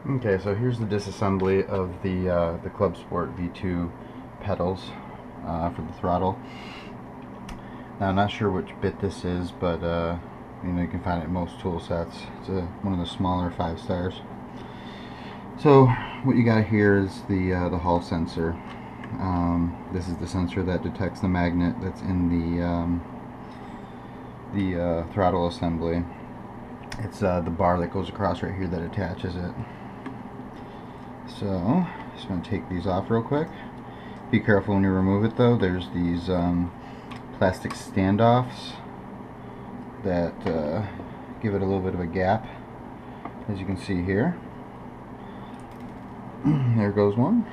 Okay, so here's the disassembly of the Club Sport V2 pedals for the throttle. Now, I'm not sure which bit this is, but you can find it in most tool sets. It's one of the smaller 5-stars. So what you got here is the Hall sensor. This is the sensor that detects the magnet that's in the throttle assembly. It's the bar that goes across right here that attaches it. So, just going to take these off real quick. Be careful when you remove it though. There's these plastic standoffs that give it a little bit of a gap, as you can see here. There goes one.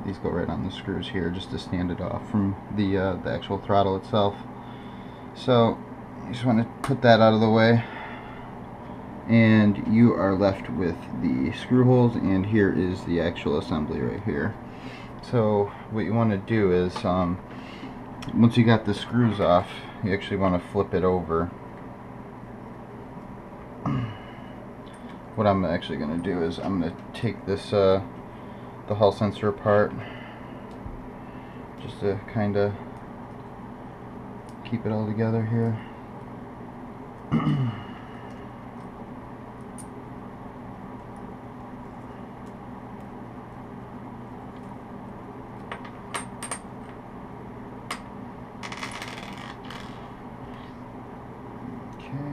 These go right on the screws here just to stand it off from the actual throttle itself. So, you just want to put that out of the way, and you are left with the screw holes, and here is the actual assembly right here. So what you want to do is once you got the screws off, you actually want to flip it over. What I'm actually going to do is I'm going to take this the Hall sensor apart just to kind of keep it all together here.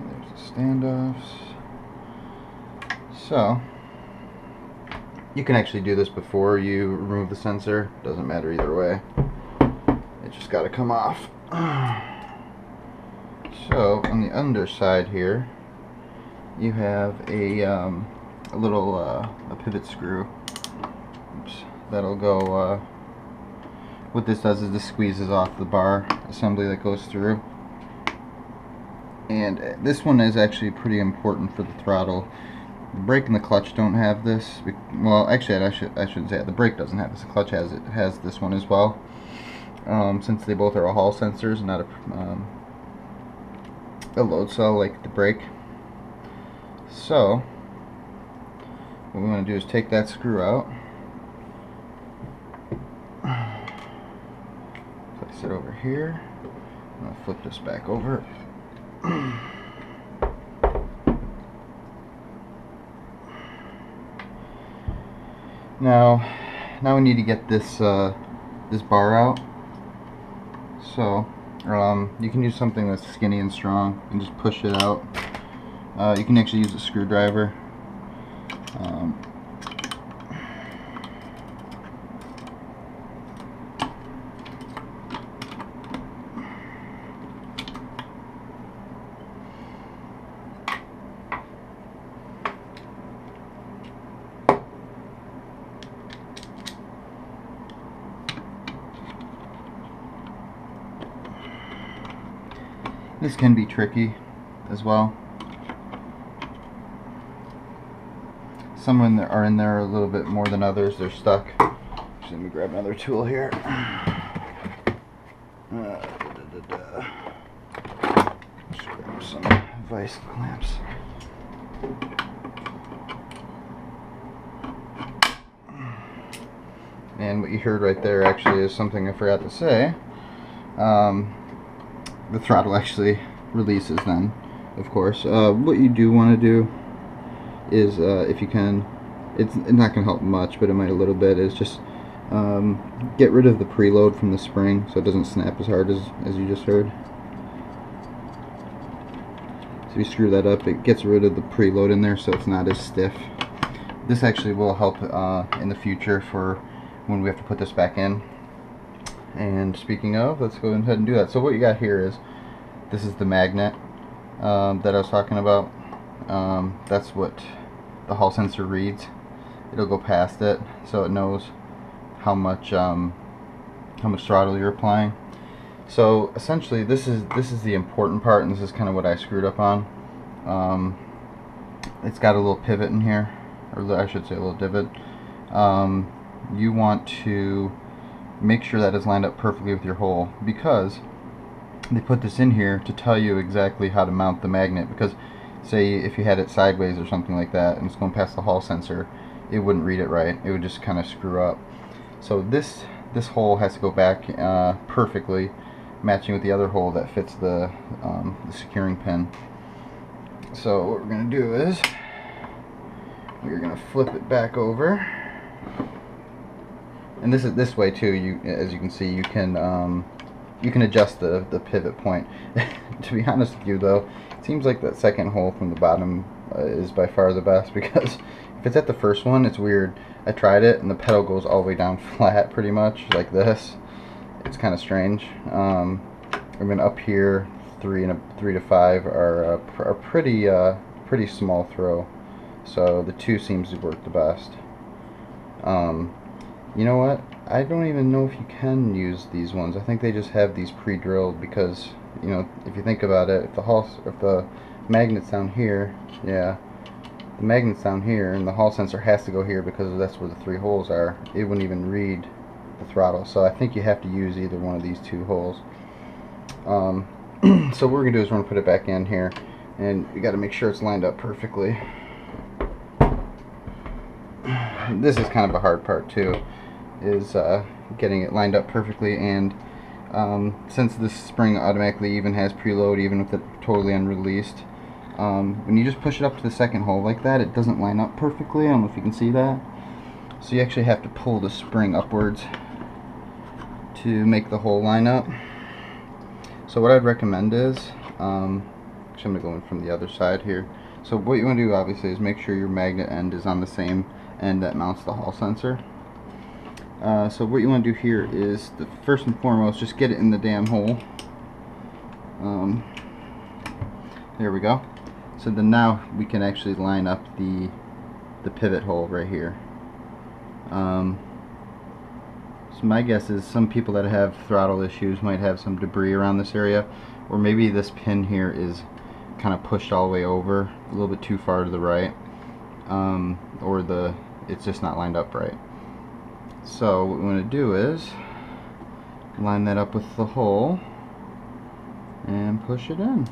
There's the standoffs. So you can actually do this before you remove the sensor. Doesn't matter either way. It just got to come off. So on the underside here, you have a little a pivot screw. Oops, that'll go. What this does is this squeezes off the bar assembly that goes through. And this one is actually pretty important for the throttle. The brake and the clutch don't have this. Well, actually, I shouldn't say it. The brake doesn't have this. The clutch has this one as well. Since they both are a Hall sensors, not a load cell like the brake. So what we want to do is take that screw out, place it over here. I'm going to flip this back over. Now we need to get this this bar out. So you can use something that's skinny and strong and just push it out. You can actually use a screwdriver. This can be tricky as well. Some are in there a little bit more than others. They're stuck. Just let me grab another tool here. Just grab some vice clamps. And what you heard right there actually is something I forgot to say. The throttle actually releases then, of course. What you do want to do is, if you can, it's not going to help much, but it might a little bit, is just get rid of the preload from the spring so it doesn't snap as hard as you just heard. So you screw that up, it gets rid of the preload in there so it's not as stiff. This actually will help in the future for when we have to put this back in. And speaking of, let's go ahead and do that. So what you got here is, this is the magnet that I was talking about. That's what the Hall sensor reads. It'll go past it, so it knows how much throttle you're applying. So essentially, this is the important part, and this is kind of what I screwed up on. It's got a little pivot in here, or I should say a little divot. You want to make sure that it's lined up perfectly with your hole, because they put this in here to tell you exactly how to mount the magnet, because say if you had it sideways or something like that and it's going past the hall sensor, it wouldn't read it right. It would just kind of screw up. So this hole has to go back perfectly, matching with the other hole that fits the securing pin. So what we're going to do is we're going to flip it back over, and this way too. As you can see, you can adjust the pivot point. To be honest with you, though, it seems like that second hole from the bottom is by far the best, because if it's at the first one, it's weird. I tried it, and the pedal goes all the way down flat, pretty much like this. It's kind of strange. I mean, up here, 3 to 5 are pretty small throw, so the 2 seems to work the best. You know what? I don't even know if you can use these ones. I think they just have these pre-drilled, because, you know, if you think about it, if the magnet's down here, yeah, the magnet's down here, and the hall sensor has to go here because that's where the 3 holes are, it wouldn't even read the throttle. So I think you have to use either one of these 2 holes. So what we're gonna do is we're gonna put it back in here, and you got to make sure it's lined up perfectly. This is kind of a hard part too, is getting it lined up perfectly. And since this spring automatically even has preload, even with it totally unreleased, when you just push it up to the second hole like that, it doesn't line up perfectly. I don't know if you can see that. So you actually have to pull the spring upwards to make the hole line up. So what I'd recommend is, actually I'm going to go in from the other side here. So what you want to do obviously is make sure your magnet end is on the same end that mounts the hall sensor. So what you want to do here is, first and foremost, just get it in the damn hole. There we go. So then now we can actually line up the pivot hole right here. So my guess is some people that have throttle issues might have some debris around this area, or maybe this pin here is kind of pushed all the way over a little bit too far to the right, or it's just not lined up right. So what we want to do is line that up with the hole and push it in.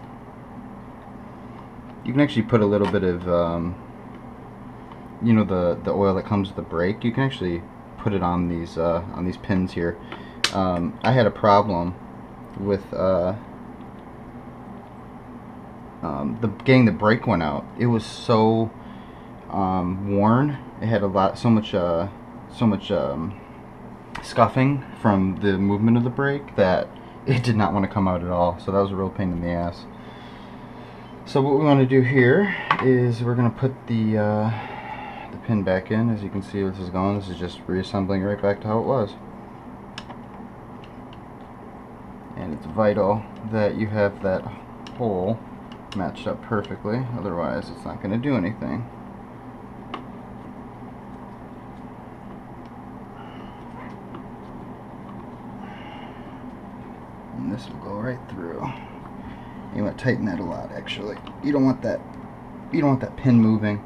You can actually put a little bit of you know, the oil that comes with the brake, you can actually put it on these pins here. I had a problem with getting the brake one out. It was so worn. It had so much scuffing from the movement of the brake that it did not want to come out at all. So that was a real pain in the ass. So what we want to do here is we're going to put the pin back in. As you can see, this is going. This is just reassembling right back to how it was. And it's vital that you have that hole matched up perfectly, otherwise it's not going to do anything. And this will go right through. You want to tighten that a lot, actually. You don't want that pin moving.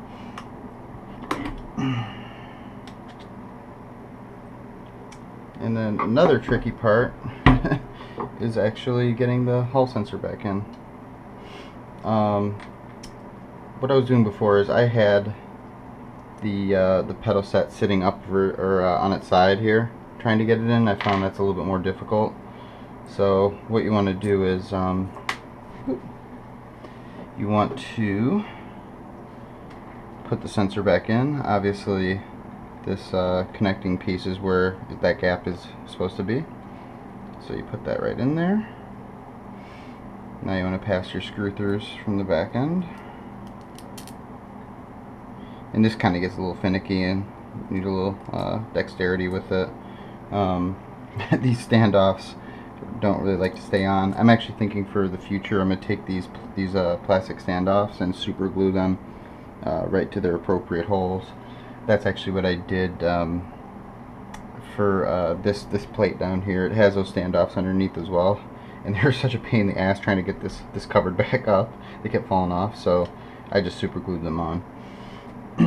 And then another tricky part is actually getting the hall sensor back in. What I was doing before is I had the pedal set sitting up on its side here, trying to get it in. I found that's a little bit more difficult. So what you want to do is you want to put the sensor back in. Obviously this connecting piece is where that gap is supposed to be, so you put that right in there. Now you want to pass your screw throughs from the back end, and this kind of gets a little finicky and you need a little dexterity with it. These standoffs don't really like to stay on. I'm actually thinking for the future I'm going to take these plastic standoffs and super glue them right to their appropriate holes. That's actually what I did for this plate down here. It has those standoffs underneath as well, and they're such a pain in the ass trying to get this covered back up. They kept falling off, so I just super glued them on. So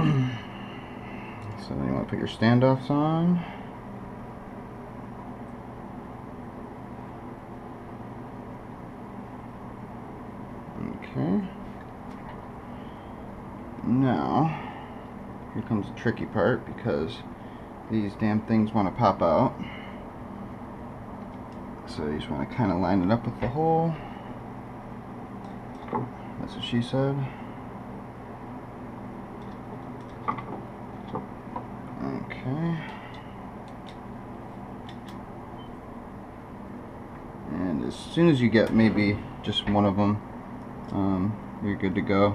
then you want to put your standoffs on. Okay. Now, here comes the tricky part, because these damn things want to pop out. So you just want to kind of line it up with the hole. That's what she said. Okay. And as soon as you get maybe just one of them, you're good to go.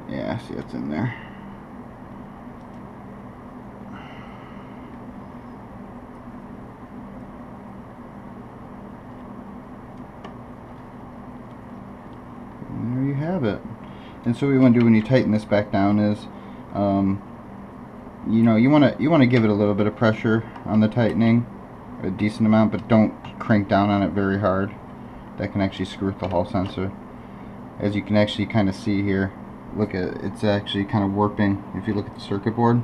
Yeah, see, it's in there. And there you have it. And so what you want to do when you tighten this back down is, you know, you want to give it a little bit of pressure on the tightening, a decent amount, but don't crank down on it very hard. That can actually screw with the Hall sensor. As you can actually kind of see here, look at it, it's actually kind of warping. If you look at the circuit board,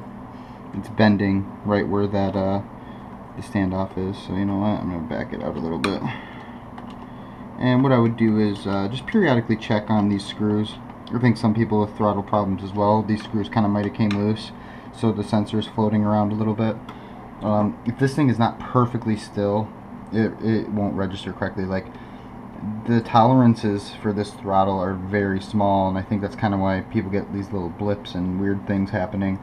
it's bending right where that the standoff is. So you know what, I'm going to back it out a little bit. And what I would do is just periodically check on these screws. I think some people with throttle problems as well, these screws kind of might have came loose, so the sensor is floating around a little bit. If this thing is not perfectly still, it won't register correctly. Like, the tolerances for this throttle are very small, and I think that's kind of why people get these little blips and weird things happening.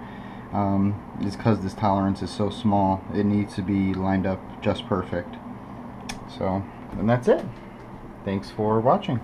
Is because this tolerance is so small. It needs to be lined up just perfect. So, and that's it. Thanks for watching.